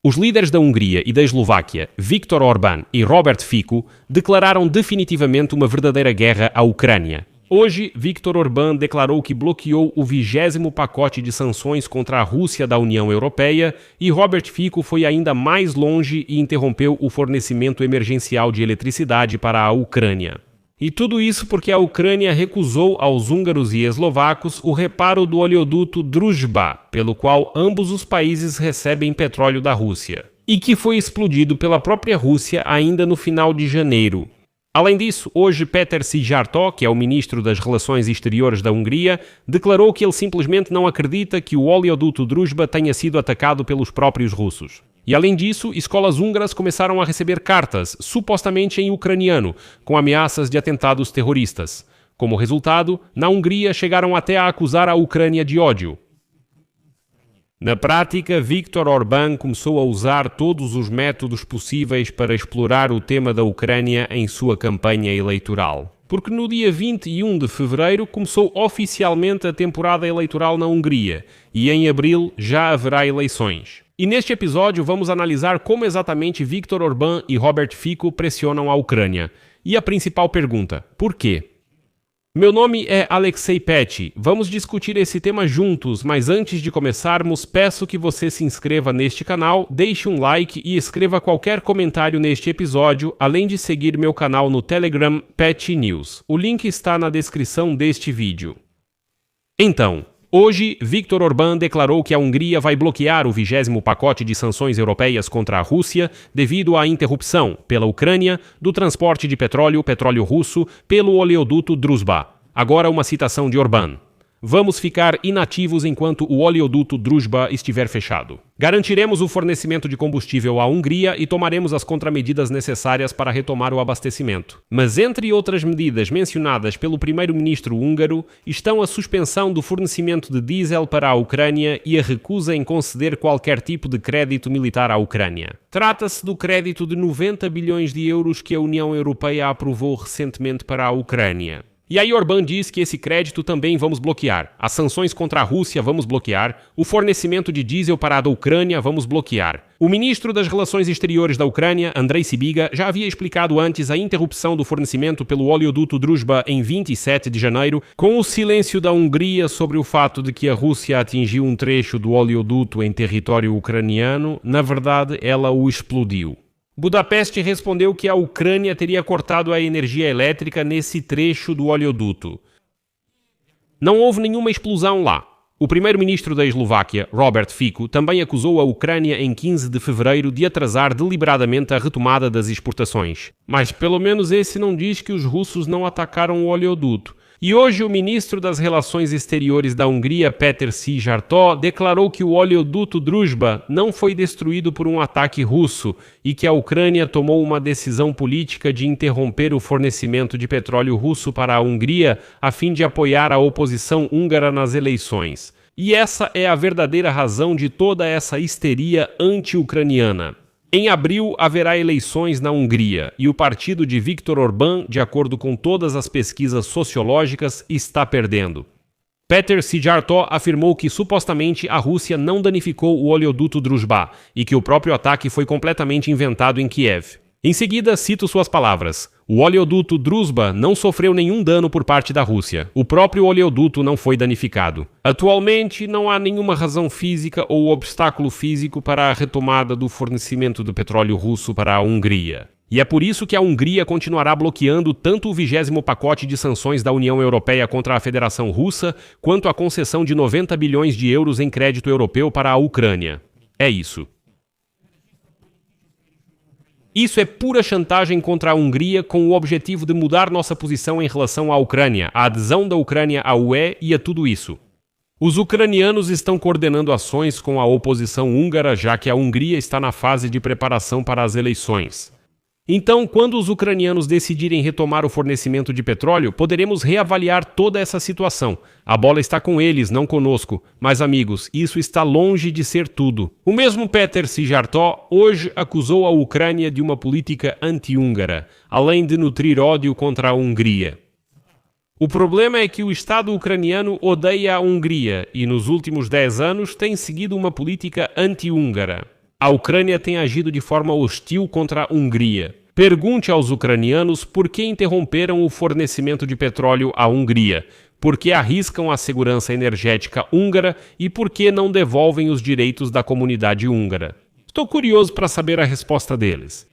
Os líderes da Hungria e da Eslováquia, Viktor Orbán e Robert Fico, declararam definitivamente uma verdadeira guerra à Ucrânia. Hoje, Viktor Orbán declarou que bloqueou o 20º pacote de sanções contra a Rússia da União Europeia e Robert Fico foi ainda mais longe e interrompeu o fornecimento emergencial de eletricidade para a Ucrânia. E tudo isso porque a Ucrânia recusou aos húngaros e eslovacos o reparo do oleoduto Druzhba, pelo qual ambos os países recebem petróleo da Rússia, e que foi explodido pela própria Rússia ainda no final de janeiro. Além disso, hoje Péter Szijjártó, que é o ministro das Relações Exteriores da Hungria, declarou que ele simplesmente não acredita que o oleoduto Druzhba tenha sido atacado pelos próprios russos. E além disso, escolas húngaras começaram a receber cartas, supostamente em ucraniano, com ameaças de atentados terroristas. Como resultado, na Hungria chegaram até a acusar a Ucrânia de ódio. Na prática, Viktor Orbán começou a usar todos os métodos possíveis para explorar o tema da Ucrânia em sua campanha eleitoral. Porque no dia 21 de fevereiro começou oficialmente a temporada eleitoral na Hungria e em abril já haverá eleições. E neste episódio vamos analisar como exatamente Viktor Orbán e Robert Fico pressionam a Ucrânia. E a principal pergunta, por quê? Meu nome é Alexei Petty, vamos discutir esse tema juntos, mas antes de começarmos, peço que você se inscreva neste canal, deixe um like e escreva qualquer comentário neste episódio, além de seguir meu canal no Telegram Petty News. O link está na descrição deste vídeo. Então, hoje, Viktor Orbán declarou que a Hungria vai bloquear o 20º pacote de sanções europeias contra a Rússia devido à interrupção, pela Ucrânia, do transporte de petróleo russo pelo oleoduto Druzhba. Agora uma citação de Orbán. Vamos ficar inativos enquanto o oleoduto Druzhba estiver fechado. Garantiremos o fornecimento de combustível à Hungria e tomaremos as contramedidas necessárias para retomar o abastecimento. Mas entre outras medidas mencionadas pelo primeiro-ministro húngaro estão a suspensão do fornecimento de diesel para a Ucrânia e a recusa em conceder qualquer tipo de crédito militar à Ucrânia. Trata-se do crédito de 90 bilhões de euros que a União Europeia aprovou recentemente para a Ucrânia. E aí Orbán diz que esse crédito também vamos bloquear, as sanções contra a Rússia vamos bloquear, o fornecimento de diesel para a Ucrânia vamos bloquear. O ministro das Relações Exteriores da Ucrânia, Andrei Sybiga, já havia explicado antes a interrupção do fornecimento pelo oleoduto Druzhba em 27 de janeiro, com o silêncio da Hungria sobre o fato de que a Rússia atingiu um trecho do oleoduto em território ucraniano, na verdade ela o explodiu. Budapeste respondeu que a Ucrânia teria cortado a energia elétrica nesse trecho do oleoduto. Não houve nenhuma explosão lá. O primeiro-ministro da Eslováquia, Robert Fico, também acusou a Ucrânia em 15 de fevereiro de atrasar deliberadamente a retomada das exportações. Mas pelo menos esse não diz que os russos não atacaram o oleoduto. E hoje o ministro das Relações Exteriores da Hungria, Péter Szijjártó, declarou que o oleoduto Druzhba não foi destruído por um ataque russo e que a Ucrânia tomou uma decisão política de interromper o fornecimento de petróleo russo para a Hungria a fim de apoiar a oposição húngara nas eleições. E essa é a verdadeira razão de toda essa histeria anti-ucraniana. Em abril haverá eleições na Hungria e o partido de Viktor Orbán, de acordo com todas as pesquisas sociológicas, está perdendo. Péter Szijjártó afirmou que supostamente a Rússia não danificou o oleoduto Druzhba e que o próprio ataque foi completamente inventado em Kiev. Em seguida, cito suas palavras. O oleoduto Druzhba não sofreu nenhum dano por parte da Rússia. O próprio oleoduto não foi danificado. Atualmente, não há nenhuma razão física ou obstáculo físico para a retomada do fornecimento de petróleo russo para a Hungria. E é por isso que a Hungria continuará bloqueando tanto o 20º pacote de sanções da União Europeia contra a Federação Russa, quanto a concessão de 90 bilhões de euros em crédito europeu para a Ucrânia. É isso. Isso é pura chantagem contra a Hungria com o objetivo de mudar nossa posição em relação à Ucrânia, à adesão da Ucrânia à UE e a tudo isso. Os ucranianos estão coordenando ações com a oposição húngara, já que a Hungria está na fase de preparação para as eleições. Então, quando os ucranianos decidirem retomar o fornecimento de petróleo, poderemos reavaliar toda essa situação. A bola está com eles, não conosco. Mas, amigos, isso está longe de ser tudo. O mesmo Péter Szijjártó hoje acusou a Ucrânia de uma política anti-húngara, além de nutrir ódio contra a Hungria. O problema é que o Estado ucraniano odeia a Hungria e nos últimos 10 anos tem seguido uma política anti-húngara. a Ucrânia tem agido de forma hostil contra a Hungria. Pergunte aos ucranianos por que interromperam o fornecimento de petróleo à Hungria, por que arriscam a segurança energética húngara e por que não devolvem os direitos da comunidade húngara. Estou curioso para saber a resposta deles.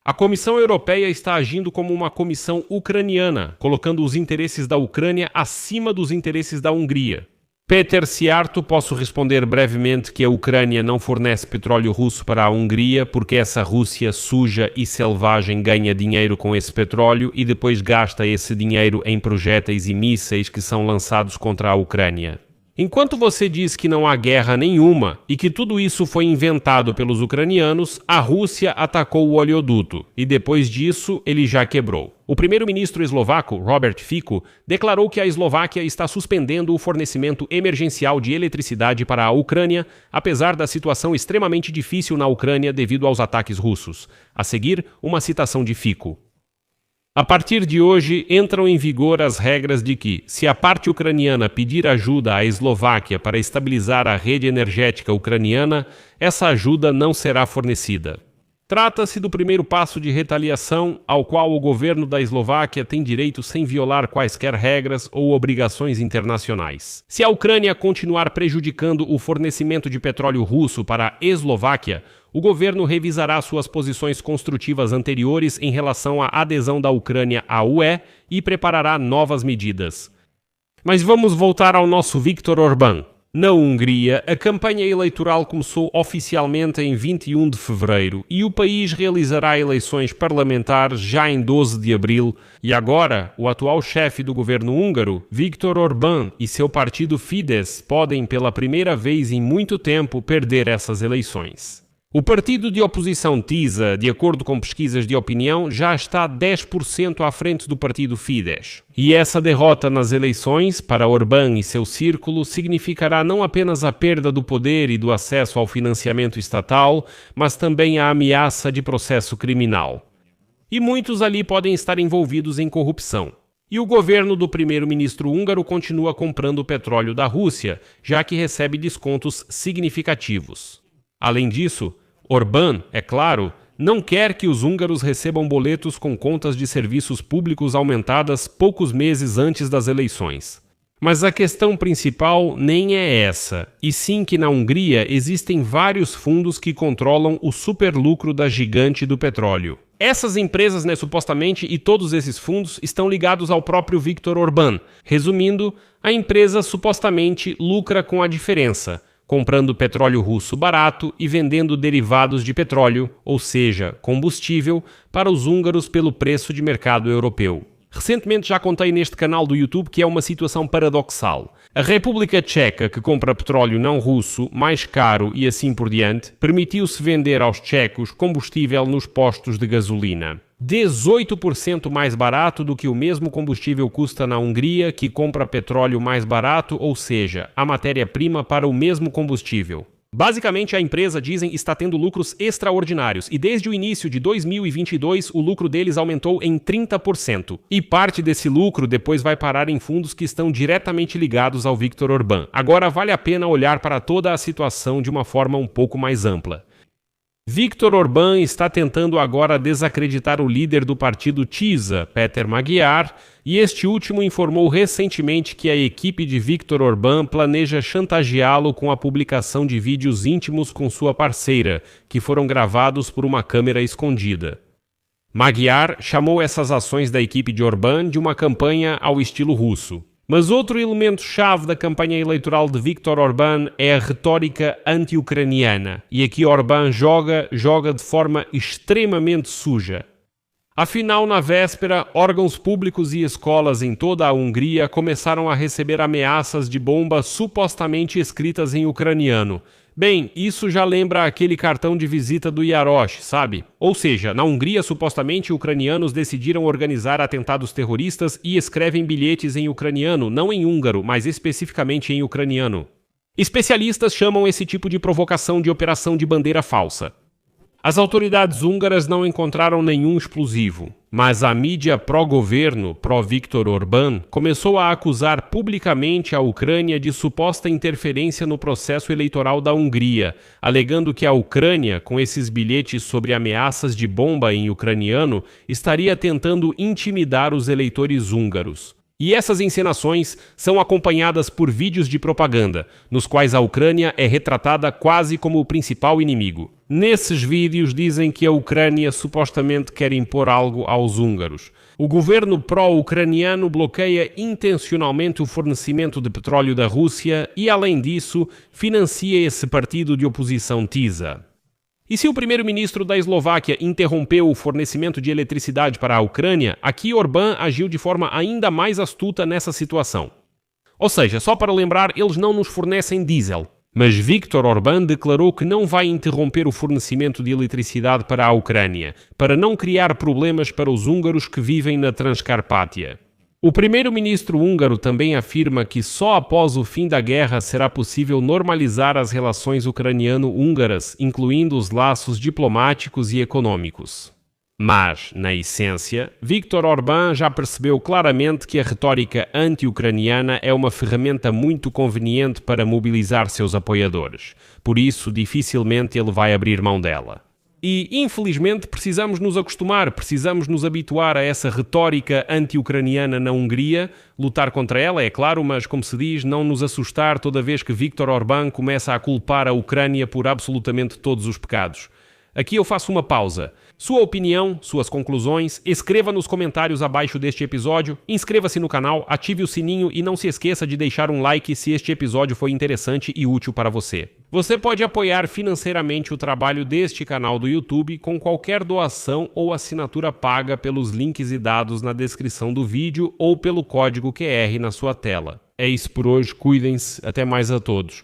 A Comissão Europeia está agindo como uma comissão ucraniana, colocando os interesses da Ucrânia acima dos interesses da Hungria. Peter Siarto, posso responder brevemente que a Ucrânia não fornece petróleo russo para a Hungria porque essa Rússia suja e selvagem ganha dinheiro com esse petróleo e depois gasta esse dinheiro em projéteis e mísseis que são lançados contra a Ucrânia. Enquanto você diz que não há guerra nenhuma e que tudo isso foi inventado pelos ucranianos, a Rússia atacou o oleoduto e depois disso ele já quebrou. O primeiro-ministro eslovaco, Robert Fico, declarou que a Eslováquia está suspendendo o fornecimento emergencial de eletricidade para a Ucrânia, apesar da situação extremamente difícil na Ucrânia devido aos ataques russos. A seguir, uma citação de Fico. A partir de hoje, entram em vigor as regras de que, se a parte ucraniana pedir ajuda à Eslováquia para estabilizar a rede energética ucraniana, essa ajuda não será fornecida. Trata-se do primeiro passo de retaliação ao qual o governo da Eslováquia tem direito sem violar quaisquer regras ou obrigações internacionais. Se a Ucrânia continuar prejudicando o fornecimento de petróleo russo para a Eslováquia, o governo revisará suas posições construtivas anteriores em relação à adesão da Ucrânia à UE e preparará novas medidas. Mas vamos voltar ao nosso Viktor Orbán. Na Hungria, a campanha eleitoral começou oficialmente em 21 de fevereiro e o país realizará eleições parlamentares já em 12 de abril. E agora, o atual chefe do governo húngaro, Viktor Orbán, e seu partido Fidesz podem, pela primeira vez em muito tempo, perder essas eleições. O partido de oposição TISA, de acordo com pesquisas de opinião, já está 10% à frente do partido Fidesz. E essa derrota nas eleições, para Orbán e seu círculo, significará não apenas a perda do poder e do acesso ao financiamento estatal, mas também a ameaça de processo criminal. E muitos ali podem estar envolvidos em corrupção. E o governo do primeiro-ministro húngaro continua comprando o petróleo da Rússia, já que recebe descontos significativos. Além disso, Orbán, é claro, não quer que os húngaros recebam boletos com contas de serviços públicos aumentadas poucos meses antes das eleições. Mas a questão principal nem é essa, e sim que na Hungria existem vários fundos que controlam o superlucro da gigante do petróleo. Essas empresas, supostamente, e todos esses fundos estão ligados ao próprio Viktor Orbán. Resumindo, a empresa supostamente lucra com a diferença, comprando petróleo russo barato e vendendo derivados de petróleo, ou seja, combustível, para os húngaros pelo preço de mercado europeu. Recentemente já contei neste canal do YouTube que é uma situação paradoxal. A República Tcheca, que compra petróleo não russo, mais caro e assim por diante, permitiu-se vender aos tchecos combustível nos postos de gasolina. 18% mais barato do que o mesmo combustível custa na Hungria, que compra petróleo mais barato, ou seja, a matéria-prima para o mesmo combustível. Basicamente, a empresa, dizem, está tendo lucros extraordinários e desde o início de 2022 o lucro deles aumentou em 30%. E parte desse lucro depois vai parar em fundos que estão diretamente ligados ao Viktor Orbán. Agora vale a pena olhar para toda a situação de uma forma um pouco mais ampla. Viktor Orbán está tentando agora desacreditar o líder do partido TISA, Péter Magyar, e este último informou recentemente que a equipe de Viktor Orbán planeja chantageá-lo com a publicação de vídeos íntimos com sua parceira, que foram gravados por uma câmera escondida. Magyar chamou essas ações da equipe de Orbán de uma campanha ao estilo russo. Mas outro elemento-chave da campanha eleitoral de Viktor Orbán é a retórica anti-ucraniana. E aqui Orbán joga de forma extremamente suja. Afinal, na véspera, órgãos públicos e escolas em toda a Hungria começaram a receber ameaças de bomba supostamente escritas em ucraniano. Bem, isso já lembra aquele cartão de visita do Yarosh, sabe? Ou seja, na Hungria, supostamente, ucranianos decidiram organizar atentados terroristas e escrevem bilhetes em ucraniano, não em húngaro, mas especificamente em ucraniano. Especialistas chamam esse tipo de provocação de operação de bandeira falsa. As autoridades húngaras não encontraram nenhum explosivo. Mas a mídia pró-governo, pró-Viktor Orbán, começou a acusar publicamente a Ucrânia de suposta interferência no processo eleitoral da Hungria, alegando que a Ucrânia, com esses bilhetes sobre ameaças de bomba em ucraniano, estaria tentando intimidar os eleitores húngaros. E essas encenações são acompanhadas por vídeos de propaganda, nos quais a Ucrânia é retratada quase como o principal inimigo. Nesses vídeos dizem que a Ucrânia supostamente quer impor algo aos húngaros. O governo pró-ucraniano bloqueia intencionalmente o fornecimento de petróleo da Rússia e, além disso, financia esse partido de oposição TISA. E se o primeiro-ministro da Eslováquia interrompeu o fornecimento de eletricidade para a Ucrânia, aqui Orbán agiu de forma ainda mais astuta nessa situação. Ou seja, só para lembrar, eles não nos fornecem diesel. Mas Viktor Orbán declarou que não vai interromper o fornecimento de eletricidade para a Ucrânia, para não criar problemas para os húngaros que vivem na Transcarpátia. O primeiro-ministro húngaro também afirma que só após o fim da guerra será possível normalizar as relações ucraniano-húngaras, incluindo os laços diplomáticos e econômicos. Mas, na essência, Viktor Orbán já percebeu claramente que a retórica anti-ucraniana é uma ferramenta muito conveniente para mobilizar seus apoiadores. Por isso, dificilmente ele vai abrir mão dela. E, infelizmente, precisamos nos acostumar, precisamos nos habituar a essa retórica anti-ucraniana na Hungria, lutar contra ela, é claro, mas, como se diz, não nos assustar toda vez que Viktor Orbán começa a culpar a Ucrânia por absolutamente todos os pecados. Aqui eu faço uma pausa. Sua opinião, suas conclusões, escreva nos comentários abaixo deste episódio, inscreva-se no canal, ative o sininho e não se esqueça de deixar um like se este episódio foi interessante e útil para você. Você pode apoiar financeiramente o trabalho deste canal do YouTube com qualquer doação ou assinatura paga pelos links e dados na descrição do vídeo ou pelo código QR na sua tela. É isso por hoje, cuidem-se, até mais a todos.